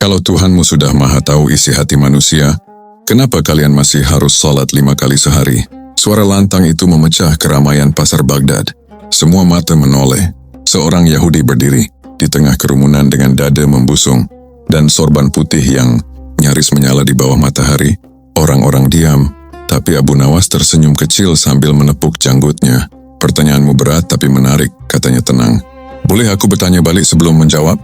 Kalau Tuhanmu sudah maha tahu isi hati manusia, kenapa kalian masih harus salat 5 kali sehari? Suara lantang itu memecah keramaian pasar Baghdad. Semua mata menoleh. Seorang Yahudi berdiri di tengah kerumunan dengan dada membusung dan sorban putih yang nyaris menyala di bawah matahari. Orang-orang diam, tapi Abu Nawas tersenyum kecil sambil menepuk janggutnya. Pertanyaanmu berat tapi menarik, katanya tenang. Boleh aku bertanya balik sebelum menjawab?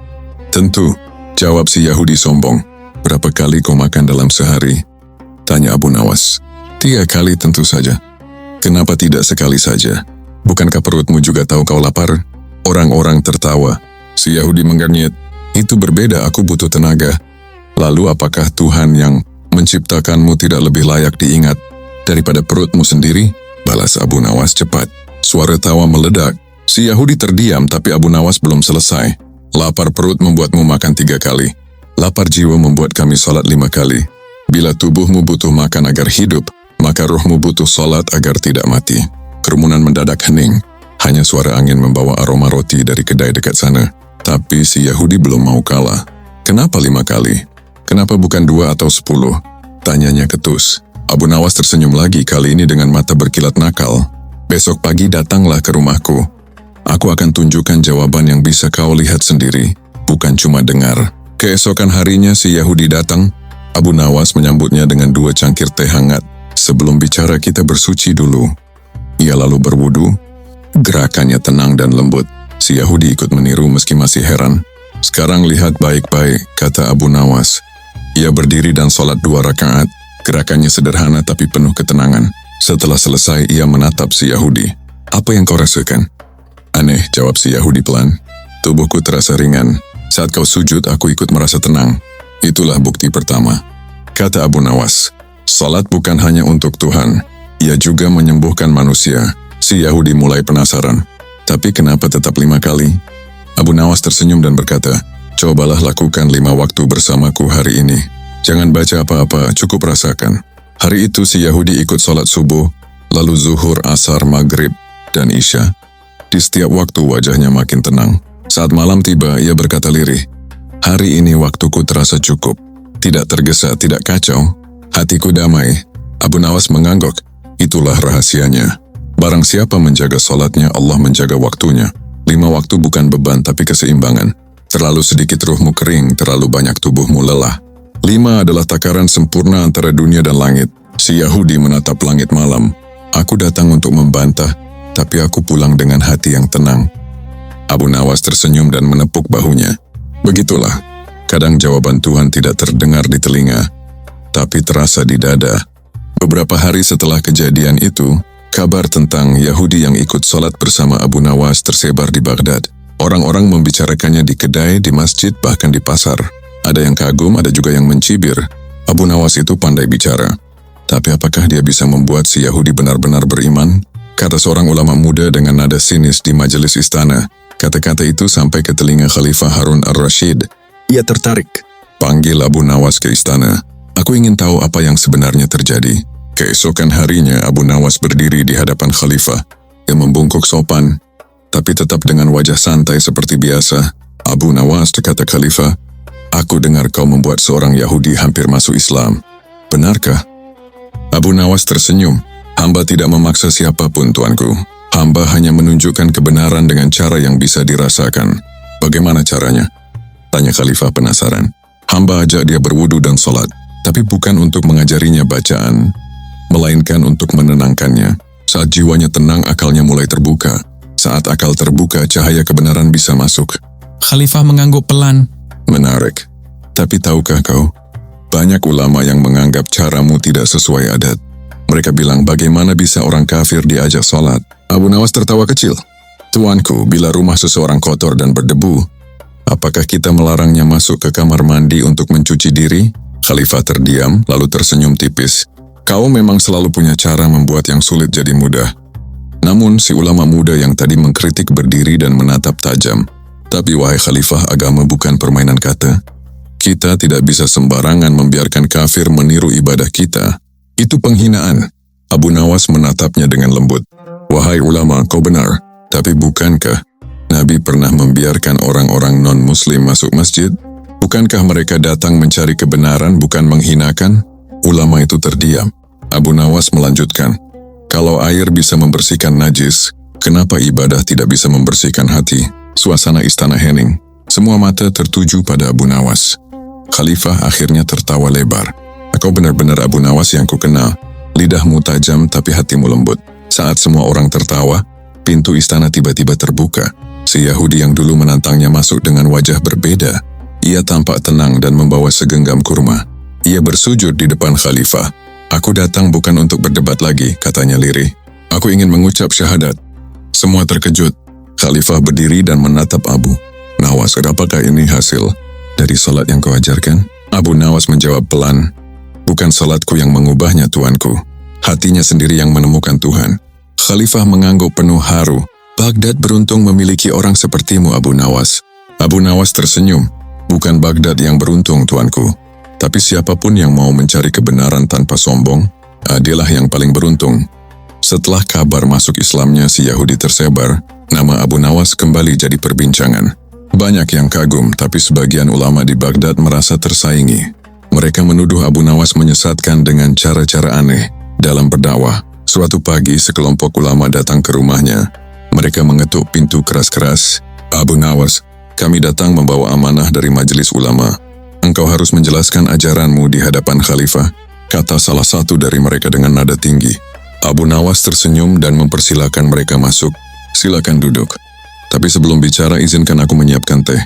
Tentu, jawab si Yahudi sombong. Berapa kali kau makan dalam sehari? Tanya Abu Nawas. 3 kali tentu saja. Kenapa tidak sekali saja? Bukankah perutmu juga tahu kau lapar? Orang-orang tertawa. Si Yahudi menggernyit. Itu berbeda, aku butuh tenaga. Lalu apakah Tuhan yang menciptakanmu tidak lebih layak diingat daripada perutmu sendiri? Balas Abu Nawas cepat. Suara tawa meledak. Si Yahudi terdiam tapi Abu Nawas belum selesai. Lapar perut membuatmu makan 3 kali. Lapar jiwa membuat kami salat 5 kali. Bila tubuhmu butuh makan agar hidup, maka rohmu butuh salat agar tidak mati. Kerumunan mendadak hening. Hanya suara angin membawa aroma roti dari kedai dekat sana. Tapi si Yahudi belum mau kalah. Kenapa 5 kali? Kenapa bukan 2 atau 10? Tanyanya ketus. Abu Nawas tersenyum lagi, kali ini dengan mata berkilat nakal. Besok pagi datanglah ke rumahku. Aku akan tunjukkan jawaban yang bisa kau lihat sendiri, bukan cuma dengar. Keesokan harinya si Yahudi datang. Abu Nawas menyambutnya dengan 2 cangkir teh hangat. Sebelum bicara kita bersuci dulu. Ia lalu berwudu. Gerakannya tenang dan lembut. Si Yahudi ikut meniru meski masih heran. Sekarang lihat baik-baik, kata Abu Nawas. Ia berdiri dan sholat 2 rakaat. Gerakannya sederhana tapi penuh ketenangan. Setelah selesai ia menatap si Yahudi. Apa yang kau rasakan? Aneh, jawab si Yahudi pelan. Tubuhku terasa ringan. Saat kau sujud, aku ikut merasa tenang. Itulah bukti pertama. Kata Abu Nawas, salat bukan hanya untuk Tuhan. Ia juga menyembuhkan manusia. Si Yahudi mulai penasaran. Tapi kenapa tetap 5 kali? Abu Nawas tersenyum dan berkata, cobalah lakukan 5 waktu bersamaku hari ini. Jangan baca apa-apa, cukup rasakan. Hari itu si Yahudi ikut salat subuh, lalu zuhur, asar, maghrib, dan isya. Di setiap waktu wajahnya makin tenang. Saat malam tiba, ia berkata lirih, hari ini waktuku terasa cukup. Tidak tergesa, tidak kacau. Hatiku damai. Abu Nawas mengangguk. Itulah rahasianya. Barang siapa menjaga salatnya, Allah menjaga waktunya. 5 waktu bukan beban, tapi keseimbangan. Terlalu sedikit ruhmu kering, terlalu banyak tubuhmu lelah. 5 adalah takaran sempurna antara dunia dan langit. Si Yahudi menatap langit malam. Aku datang untuk membantah, tapi aku pulang dengan hati yang tenang. Abu Nawas tersenyum dan menepuk bahunya. Begitulah, kadang jawaban Tuhan tidak terdengar di telinga, tapi terasa di dada. Beberapa hari setelah kejadian itu, kabar tentang Yahudi yang ikut salat bersama Abu Nawas tersebar di Baghdad. Orang-orang membicarakannya di kedai, di masjid, bahkan di pasar. Ada yang kagum, ada juga yang mencibir. Abu Nawas itu pandai bicara. Tapi apakah dia bisa membuat si Yahudi benar-benar beriman? Kata seorang ulama muda dengan nada sinis di majelis istana. Kata-kata itu sampai ke telinga Khalifah Harun ar-Rasyid. Ia tertarik. Panggil Abu Nawas ke istana. Aku ingin tahu apa yang sebenarnya terjadi. Keesokan harinya Abu Nawas berdiri di hadapan Khalifah. Ia membungkuk sopan, tapi tetap dengan wajah santai seperti biasa. Abu Nawas, kata Khalifah, aku dengar kau membuat seorang Yahudi hampir masuk Islam. Benarkah? Abu Nawas tersenyum. Hamba tidak memaksa siapapun, tuanku. Hamba hanya menunjukkan kebenaran dengan cara yang bisa dirasakan. Bagaimana caranya? Tanya Khalifah penasaran. Hamba ajak dia berwudu dan sholat, tapi bukan untuk mengajarinya bacaan, melainkan untuk menenangkannya. Saat jiwanya tenang, akalnya mulai terbuka. Saat akal terbuka, cahaya kebenaran bisa masuk. Khalifah mengangguk pelan. Menarik. Tapi tahukah kau, banyak ulama yang menganggap caramu tidak sesuai adat. Mereka bilang, bagaimana bisa orang kafir diajak sholat? Abu Nawas tertawa kecil. Tuanku, bila rumah seseorang kotor dan berdebu, apakah kita melarangnya masuk ke kamar mandi untuk mencuci diri? Khalifah terdiam, lalu tersenyum tipis. Kau memang selalu punya cara membuat yang sulit jadi mudah. Namun, si ulama muda yang tadi mengkritik berdiri dan menatap tajam. Tapi wahai Khalifah, agama bukan permainan kata. Kita tidak bisa sembarangan membiarkan kafir meniru ibadah kita. Itu penghinaan. Abu Nawas menatapnya dengan lembut. Wahai ulama, kau benar. Tapi bukankah Nabi pernah membiarkan orang-orang non-muslim masuk masjid? Bukankah mereka datang mencari kebenaran bukan menghinakan? Ulama itu terdiam. Abu Nawas melanjutkan, kalau air bisa membersihkan najis, kenapa ibadah tidak bisa membersihkan hati? Suasana istana hening. Semua mata tertuju pada Abu Nawas. Khalifah akhirnya tertawa lebar. Kau benar-benar Abu Nawas yang kukenal. Lidahmu tajam tapi hatimu lembut. Saat semua orang tertawa, pintu istana tiba-tiba terbuka. Si Yahudi yang dulu menantangnya masuk dengan wajah berbeda. Ia tampak tenang dan membawa segenggam kurma. Ia bersujud di depan Khalifah. Aku datang bukan untuk berdebat lagi, katanya lirih. Aku ingin mengucap syahadat. Semua terkejut. Khalifah berdiri dan menatap Abu Nawas. Apakah ini hasil dari salat yang kau ajarkan? Abu Nawas menjawab pelan. Bukan salatku yang mengubahnya, tuanku. Hatinya sendiri yang menemukan Tuhan. Khalifah mengangguk penuh haru. Baghdad beruntung memiliki orang sepertimu, Abu Nawas. Abu Nawas tersenyum. Bukan Baghdad yang beruntung, tuanku. Tapi siapapun yang mau mencari kebenaran tanpa sombong, dialah yang paling beruntung. Setelah kabar masuk Islamnya si Yahudi tersebar, nama Abu Nawas kembali jadi perbincangan. Banyak yang kagum, tapi sebagian ulama di Baghdad merasa tersaingi. Mereka menuduh Abu Nawas menyesatkan dengan cara-cara aneh dalam berdakwah. Suatu pagi, sekelompok ulama datang ke rumahnya. Mereka mengetuk pintu keras-keras. Abu Nawas, kami datang membawa amanah dari majelis ulama. Engkau harus menjelaskan ajaranmu di hadapan khalifah, kata salah satu dari mereka dengan nada tinggi. Abu Nawas tersenyum dan mempersilakan mereka masuk. Silakan duduk. Tapi sebelum bicara, izinkan aku menyiapkan teh.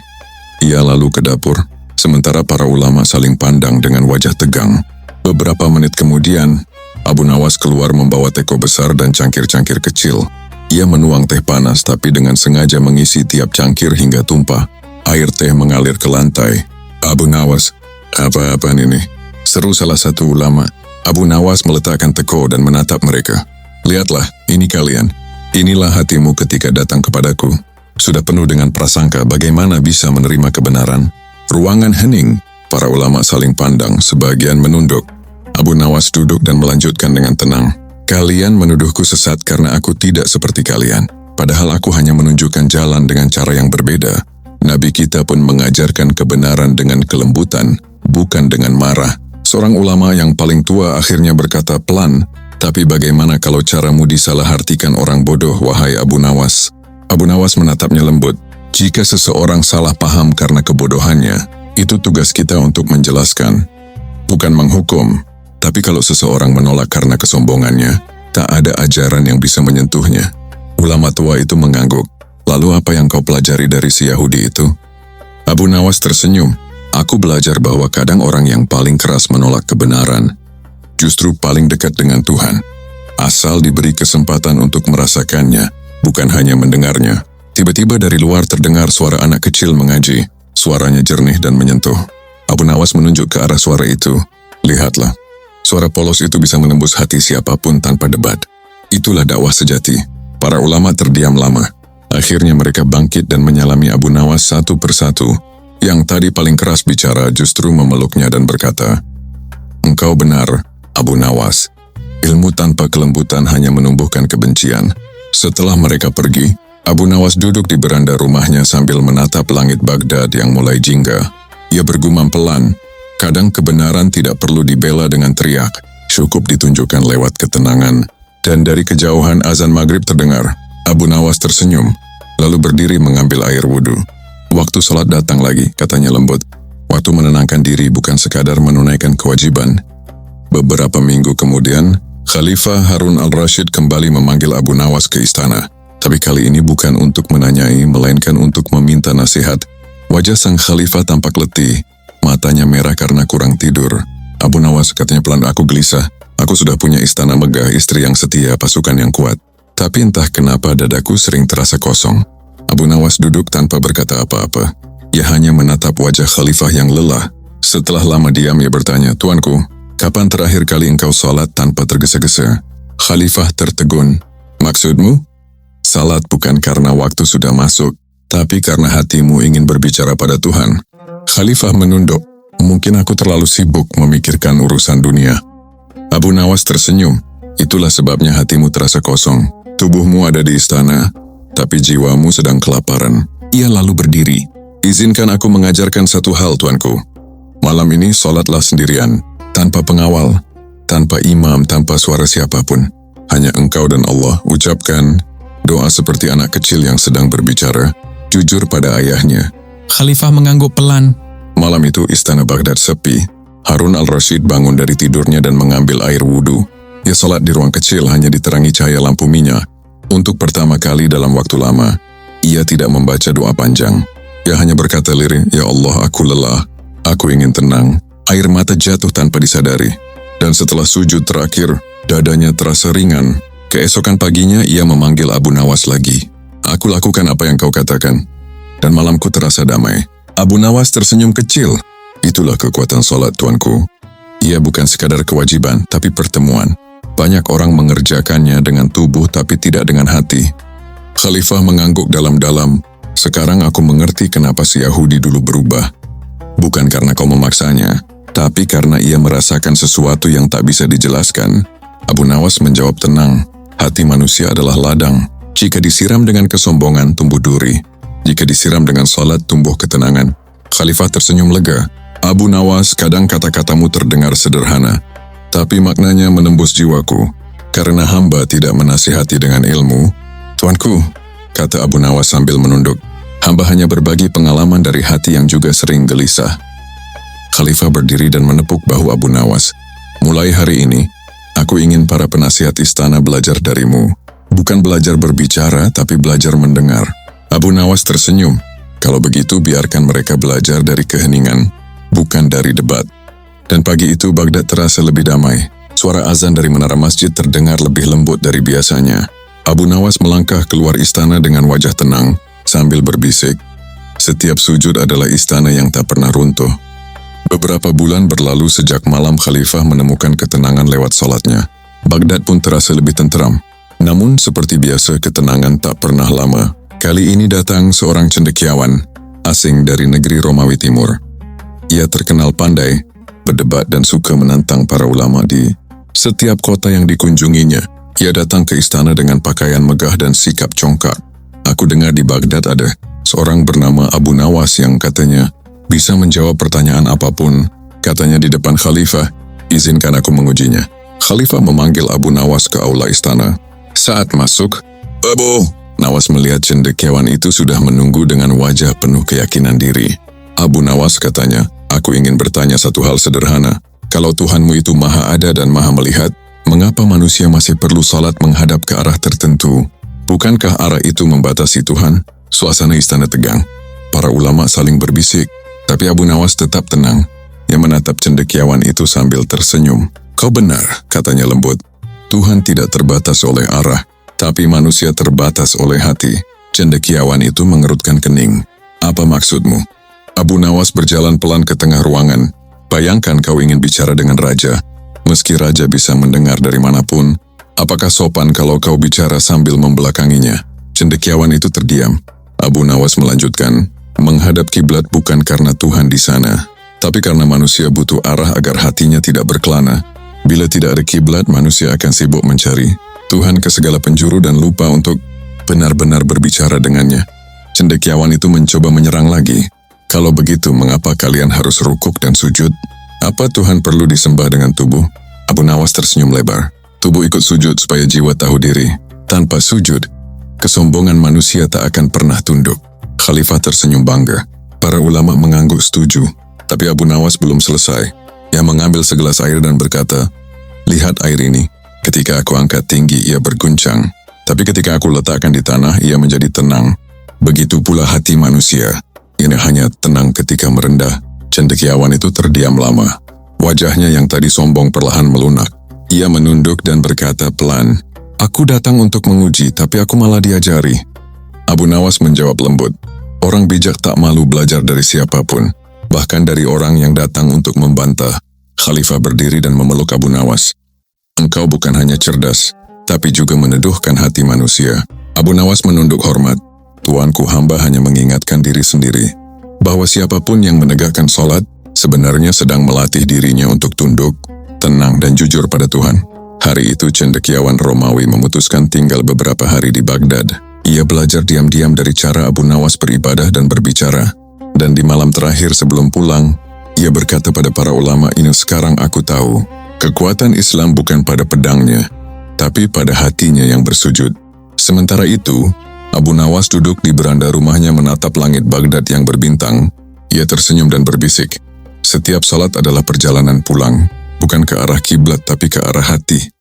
Ia lalu ke dapur, sementara para ulama saling pandang dengan wajah tegang. Beberapa menit kemudian, Abu Nawas keluar membawa teko besar dan cangkir-cangkir kecil. Ia menuang teh panas tapi dengan sengaja mengisi tiap cangkir hingga tumpah. Air teh mengalir ke lantai. Abu Nawas, apa-apaan ini? Seru salah satu ulama. Abu Nawas meletakkan teko dan menatap mereka. Lihatlah, ini kalian. Inilah hatimu ketika datang kepadaku. Sudah penuh dengan prasangka, bagaimana bisa menerima kebenaran? Ruangan hening. Para ulama saling pandang, sebagian menunduk. Abu Nawas duduk dan melanjutkan dengan tenang. Kalian menuduhku sesat karena aku tidak seperti kalian. Padahal aku hanya menunjukkan jalan dengan cara yang berbeda. Nabi kita pun mengajarkan kebenaran dengan kelembutan, bukan dengan marah. Seorang ulama yang paling tua akhirnya berkata pelan, tapi bagaimana kalau caramu disalahartikan orang bodoh, wahai Abu Nawas? Abu Nawas menatapnya lembut. Jika seseorang salah paham karena kebodohannya, itu tugas kita untuk menjelaskan, bukan menghukum. Tapi kalau seseorang menolak karena kesombongannya, tak ada ajaran yang bisa menyentuhnya. Ulama tua itu mengangguk. Lalu apa yang kau pelajari dari si Yahudi itu? Abu Nawas tersenyum. Aku belajar bahwa kadang orang yang paling keras menolak kebenaran, justru paling dekat dengan Tuhan. Asal diberi kesempatan untuk merasakannya, bukan hanya mendengarnya. Tiba-tiba dari luar terdengar suara anak kecil mengaji. Suaranya jernih dan menyentuh. Abu Nawas menunjuk ke arah suara itu. Lihatlah. Suara polos itu bisa menembus hati siapapun tanpa debat. Itulah dakwah sejati. Para ulama terdiam lama. Akhirnya mereka bangkit dan menyalami Abu Nawas satu persatu. Yang tadi paling keras bicara justru memeluknya dan berkata, engkau benar, Abu Nawas. Ilmu tanpa kelembutan hanya menumbuhkan kebencian. Setelah mereka pergi, Abu Nawas duduk di beranda rumahnya sambil menatap langit Baghdad yang mulai jingga. Ia bergumam pelan, kadang kebenaran tidak perlu dibela dengan teriak, cukup ditunjukkan lewat ketenangan. Dan dari kejauhan azan maghrib terdengar. Abu Nawas tersenyum, lalu berdiri mengambil air wudhu. Waktu salat datang lagi, katanya lembut. Waktu menenangkan diri bukan sekadar menunaikan kewajiban. Beberapa minggu kemudian, Khalifah Harun al-Rashid kembali memanggil Abu Nawas ke istana. Tapi kali ini bukan untuk menanyai, melainkan untuk meminta nasihat. Wajah sang khalifah tampak letih. Matanya merah karena kurang tidur. Abu Nawas, katanya pelan, aku gelisah. Aku sudah punya istana megah, istri yang setia, pasukan yang kuat. Tapi entah kenapa dadaku sering terasa kosong. Abu Nawas duduk tanpa berkata apa-apa. Ia hanya menatap wajah khalifah yang lelah. Setelah lama diam, ia bertanya, Tuanku, kapan terakhir kali engkau salat tanpa tergesa-gesa? Khalifah tertegun. Maksudmu? Salat bukan karena waktu sudah masuk, tapi karena hatimu ingin berbicara pada Tuhan. Khalifah menunduk. Mungkin aku terlalu sibuk memikirkan urusan dunia. Abu Nawas tersenyum. Itulah sebabnya hatimu terasa kosong. Tubuhmu ada di istana, tapi jiwamu sedang kelaparan. Ia lalu berdiri. Izinkan aku mengajarkan satu hal, tuanku. Malam ini solatlah sendirian, tanpa pengawal, tanpa imam, tanpa suara siapapun. Hanya engkau dan Allah. Ucapkan doa seperti anak kecil yang sedang berbicara, jujur pada ayahnya. Khalifah mengangguk pelan. Malam itu istana Baghdad sepi. Harun al-Rashid bangun dari tidurnya dan mengambil air wudhu. Ia salat di ruang kecil hanya diterangi cahaya lampu minyak. Untuk pertama kali dalam waktu lama, ia tidak membaca doa panjang. Ia hanya berkata lirih, "Ya Allah, aku lelah. Aku ingin tenang." Air mata jatuh tanpa disadari. Dan setelah sujud terakhir, dadanya terasa ringan. Keesokan paginya, ia memanggil Abu Nawas lagi. "Aku lakukan apa yang kau katakan. Dan malamku terasa damai." Abu Nawas tersenyum kecil. Itulah kekuatan solat, tuanku. Ia bukan sekadar kewajiban, tapi pertemuan. Banyak orang mengerjakannya dengan tubuh tapi tidak dengan hati. Khalifah mengangguk dalam-dalam. Sekarang aku mengerti kenapa si Yahudi dulu berubah. Bukan karena kau memaksanya, tapi karena ia merasakan sesuatu yang tak bisa dijelaskan. Abu Nawas menjawab tenang. Hati manusia adalah ladang. Jika disiram dengan kesombongan, tumbuh duri. Jika disiram dengan salat, tumbuh ketenangan. Khalifah tersenyum lega. Abu Nawas, kadang kata-katamu terdengar sederhana, tapi maknanya menembus jiwaku. Karena hamba tidak menasihati dengan ilmu. Tuanku, kata Abu Nawas sambil menunduk, hamba hanya berbagi pengalaman dari hati yang juga sering gelisah. Khalifah berdiri dan menepuk bahu Abu Nawas. Mulai hari ini, aku ingin para penasihat istana belajar darimu. Bukan belajar berbicara, tapi belajar mendengar. Abu Nawas tersenyum. Kalau begitu, biarkan mereka belajar dari keheningan, bukan dari debat. Dan pagi itu Baghdad terasa lebih damai. Suara azan dari menara masjid terdengar lebih lembut dari biasanya. Abu Nawas melangkah keluar istana dengan wajah tenang, sambil berbisik, "Setiap sujud adalah istana yang tak pernah runtuh." Beberapa bulan berlalu sejak malam Khalifah menemukan ketenangan lewat salatnya. Baghdad pun terasa lebih tenteram. Namun seperti biasa, ketenangan tak pernah lama. Kali ini datang seorang cendekiawan, asing dari negeri Romawi Timur. Ia terkenal pandai, berdebat dan suka menantang para ulama di setiap kota yang dikunjunginya. Ia datang ke istana dengan pakaian megah dan sikap congkak. Aku dengar di Baghdad ada seorang bernama Abu Nawas yang katanya bisa menjawab pertanyaan apapun. Katanya di depan Khalifah, "Izinkan aku mengujinya." Khalifah memanggil Abu Nawas ke aula istana. Saat masuk, "Abu," Nawas melihat cendekiawan itu sudah menunggu dengan wajah penuh keyakinan diri. "Abu Nawas," katanya, "aku ingin bertanya satu hal sederhana. Kalau Tuhanmu itu maha ada dan maha melihat, mengapa manusia masih perlu salat menghadap ke arah tertentu? Bukankah arah itu membatasi Tuhan?" Suasana istana tegang. Para ulama saling berbisik, tapi Abu Nawas tetap tenang. Ia menatap cendekiawan itu sambil tersenyum. "Kau benar," katanya lembut. "Tuhan tidak terbatas oleh arah, tapi manusia terbatas oleh hati." Cendekiawan itu mengerutkan kening. "Apa maksudmu?" Abu Nawas berjalan pelan ke tengah ruangan. "Bayangkan kau ingin bicara dengan raja. Meski raja bisa mendengar dari manapun, apakah sopan kalau kau bicara sambil membelakanginya?" Cendekiawan itu terdiam. Abu Nawas melanjutkan, "Menghadap kiblat bukan karena Tuhan di sana, tapi karena manusia butuh arah agar hatinya tidak berkelana. Bila tidak ada kiblat, manusia akan sibuk mencari Tuhan ke segala penjuru dan lupa untuk benar-benar berbicara dengannya." Cendekiawan itu mencoba menyerang lagi. "Kalau begitu, mengapa kalian harus rukuk dan sujud? Apa Tuhan perlu disembah dengan tubuh?" Abu Nawas tersenyum lebar. "Tubuh ikut sujud supaya jiwa tahu diri. Tanpa sujud, kesombongan manusia tak akan pernah tunduk." Khalifah tersenyum bangga. Para ulama mengangguk setuju. Tapi Abu Nawas belum selesai. Ia mengambil segelas air dan berkata, "Lihat air ini. Ketika aku angkat tinggi, ia berguncang. Tapi ketika aku letakkan di tanah, ia menjadi tenang. Begitu pula hati manusia. Ini hanya tenang ketika merendah." Cendekiawan itu terdiam lama. Wajahnya yang tadi sombong perlahan melunak. Ia menunduk dan berkata pelan, "Aku datang untuk menguji, tapi aku malah diajari." Abu Nawas menjawab lembut, "Orang bijak tak malu belajar dari siapapun, bahkan dari orang yang datang untuk membantah." Khalifah berdiri dan memeluk Abu Nawas. "Engkau bukan hanya cerdas, tapi juga meneduhkan hati manusia." Abu Nawas menunduk hormat. "Tuanku, hamba hanya mengingatkan diri sendiri, bahwa siapapun yang menegakkan salat, sebenarnya sedang melatih dirinya untuk tunduk, tenang dan jujur pada Tuhan." Hari itu cendekiawan Romawi memutuskan tinggal beberapa hari di Baghdad. Ia belajar diam-diam dari cara Abu Nawas beribadah dan berbicara. Dan di malam terakhir sebelum pulang, ia berkata pada para ulama ini, sekarang aku tahu, kekuatan Islam bukan pada pedangnya, tapi pada hatinya yang bersujud. Sementara itu, Abu Nawas duduk di beranda rumahnya menatap langit Baghdad yang berbintang. Ia tersenyum dan berbisik, setiap salat adalah perjalanan pulang, bukan ke arah kiblat tapi ke arah hati.